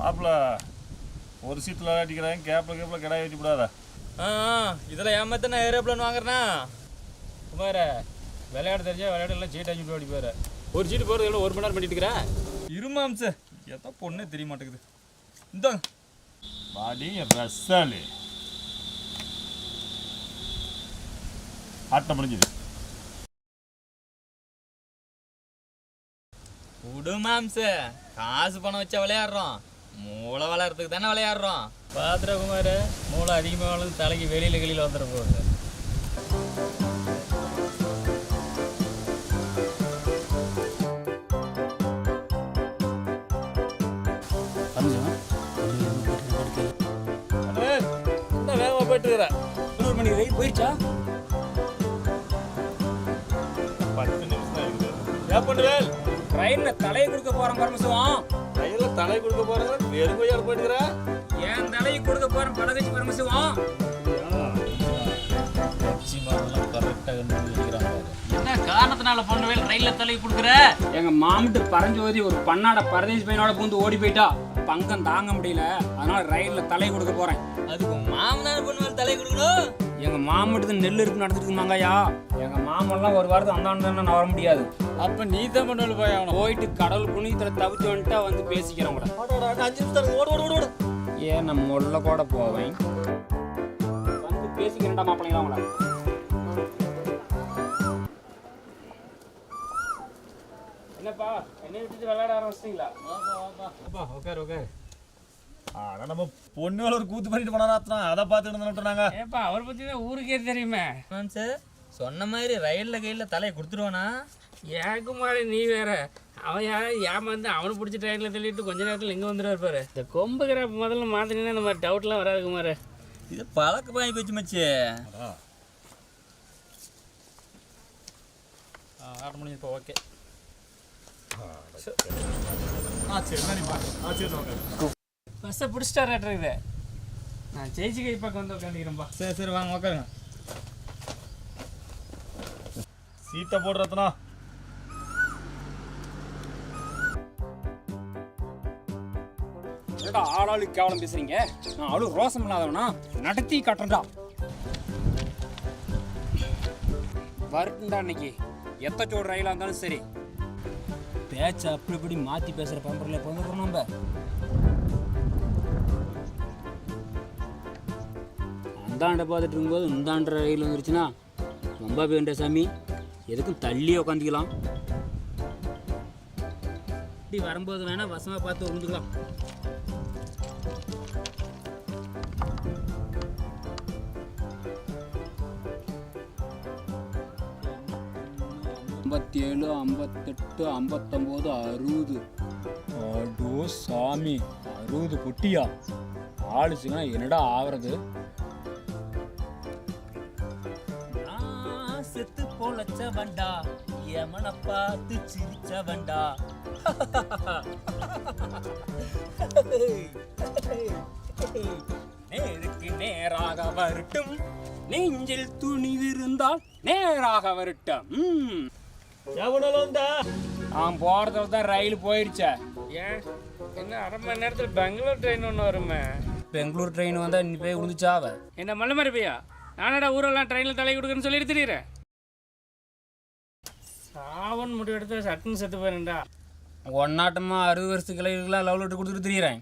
மாப்பிள்ள ஒரு சீட்டில் விளையாட்டிக்கிறாங்க, கேப்பில் கிடாய் வச்சு விடாத. இதில் ஏமாத்த நான் ஏரோப்ளான் வாங்குறேன்னா குமார விளையாட தெரிஞ்சா விளையாடலாம் சீட் அடிச்சுட்டு ஓடி போயிரு. ஒரு சீட்டு போகிறது எவ்வளோ 1 மணி நேரம் பண்ணிட்டு இருக்கிறேன். இருமாம் சார் எதோ பொண்ணே தெரிய மாட்டேங்குது. இந்த பாடி ரசாலி ஆட்டம் முடிஞ்சுது. விடுமாம் சார், காசு பணம் வச்சா விளையாடுறோம், மூளை வளர்றதுக்கு தானே விளையாடுறோம். பாத்திர குமார், மூளை அதிகமாக வளர்ந்து தலைக்கு வெளியில் வந்துட போகுது. வேகமாக போயிட்டு இருக்கிறேன். 11 மணிக்கு ரயில் போயிடுச்சா? 10 நிமிஷம் தான் இருக்குது. ஏன் பண்ணுவேன்? ட்ரெயினில் தலையை கொடுக்க போகிறேன் பரமசிவம். ட்ரெயினில் தலை கொடுக்க போகிறேன், வெறும் கொய்யால் போயிட்டுக்கிறேன். ஏன் தலையை கொடுக்க போகிறேன் படகச்சி பரமசிவம். என்ன காரணத்தினால பொண்ணுவேல் ரயில்ல தலை கொடுக்குற? எங்க மாமிட்டு பரஞ்சோதி ஒரு பண்ணாட பரதேசி பையனோட பூந்து ஓடி போயிட்டா. பங்கம் தாங்க முடியல, அதனால ரயில்ல தலை கொடுக்க போறேன். அதுக்கு மாமனார் பொண்ணுவேல் தலை கொடுக்கணும். எங்க மாமிட்டு நெல் இருக்கு நடந்துட்டு இருந்தாங்கய்யா. எங்க மாமெல்லாம் ஒரு வாரத்துக்கு அந்த நான் வர முடியாது. அப்ப நீ தான் பொண்ணுவேல் போய் ஆகணும். போயிட்டு கடவுள் புனியத்துல தவிச்சு வந்துட்டா வந்து பேசிக்கிறேன் கூட. 5 நிமிஷம் ஓடு. ஏன் நம்ம உள்ள கூட போவேன், வந்து பேசிக்கிறேன்டா மாப்பிள்ளைங்களா அவங்கள. என்னப்பா என்ன விட்டுட்டு விளையாட ஆரம்பிச்சிட்டீங்களா? உட்காரு. ஆனால் நம்ம பொண்ணு வேலை ஒரு கூத்து பண்ணிட்டு போனா அதை பார்த்துட்டு இருந்தோம்னாங்க. ஏப்பா அவரை பத்தி தான் ஊருக்கே தெரியுமே. மேம் சார் சொன்ன மாதிரி ரயிலில் கையில் தலையை கொடுத்துருவானா? ஏக்குமாரி நீ வேற, அவன் யாராவது ஏமாந்து அவனை பிடிச்ச ட்ரெயினில் தள்ளிட்டு கொஞ்ச நேரத்தில் இங்கே வந்துடுவார் இருப்பாரு. இந்த கொம்புகிற முதல்ல மாற்றினா இந்த மாதிரி டவுட்லாம் வராது குமார். இது பழக்க பாய் போச்சு மச்சு. ஆட முடியும். ஓகே பஸ்ஸை பிடிச்சிட்டாராட்டுருக்குது. நான் ஜெயிச்சு கை பக்கம் வந்து உட்காந்துக்கிறேன்ப்பா. சரி வாங்க உட்காருங்க. சீட்டை போடுறதுனா ஆளாளுக்கு கேவலம் பேசுறீங்க. நான் அவ்வளோ ரோசம் இல்லாதவனா நடத்தி காட்டுறா. வரட்டுண்டா இன்னைக்கு எத்தச்சோடு ரயிலாக இருந்தாலும் சரி. பேச்சை அப்படி மாற்றி பேசுகிற பம்பரில் வந்துக்கிறோம் நம்ம. அந்தாண்ட பார்த்துட்டு இருக்கும்போது இந்தாண்ட ரயில் வந்துருச்சுன்னா ரொம்ப வேண்டிய சாமி, எதுக்கும் தள்ளி உக்காந்துக்கலாம். இப்படி வரும்போது வேணா வசமாக பார்த்து உருந்துக்கலாம். ஐம்பத்தேழு 58 59 60. அடோ சாமி, 60 பொட்டியா? ஆளுச்சுன்னா என்னடா ஆவறது? செத்து பொழைச்ச வண்டா, எமனை பார்த்து சிரிச்ச வண்டா. நேருக்கு நேராக வரட்டும், நெஞ்சில் துணிவிருந்தால் நேராக வரட்டும். நான் போறதுல தான் ரயில் போயிடுச்சே. ஏன் என்ன அரை மணி நேரத்தில் பெங்களூர் ட்ரெயின் ஒன்று வருமே? பெங்களூர் ட்ரெயின் வந்தால் நீ போய் விழுந்துச்சாவ. என்ன மல்ல மாதிரி பையா, நானடா ஊரெல்லாம் ட்ரெயினில் தலை கொடுக்குறேன்னு சொல்லிட்டு தெரியுறேன். சாவன் முடிவு எடுத்து சட்டுன்னு செத்து போயிருந்தா. ஒன்னாட்டமா 60 வருஷத்துக்கு கிளைகளுக்கெல்லாம் லவ் லெட்டர் கொடுத்துட்டு தெரியுறேன்.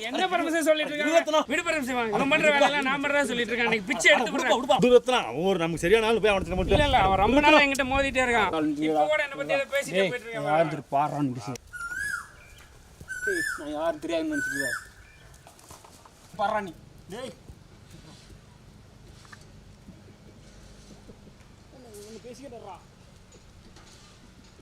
என்ன பரமசிவம் சொல்லிட்டு இருக்காங்க? விடு பரமசிவம், இவன் பண்ற வேலையெல்லாம் நான் பண்றதா சொல்லிட்டு இருக்கான். எனக்கு பிச்சை எடுத்து நமக்கு சரியான ஆள் போய் அவனுக்கு இல்ல இல்ல, அவன் ரொம்ப நாளா என்கிட்ட மோதிட்டே இருக்கான். இப்போ கூட என்ன பத்தி பேசிட்டே போயிட்டு இருக்கான். யாரு பாறான்னு நான் யாரும் தெரியாதுன்னு நினைச்சிட்டு பாறானி. டேய் பேசிக்கிட்டு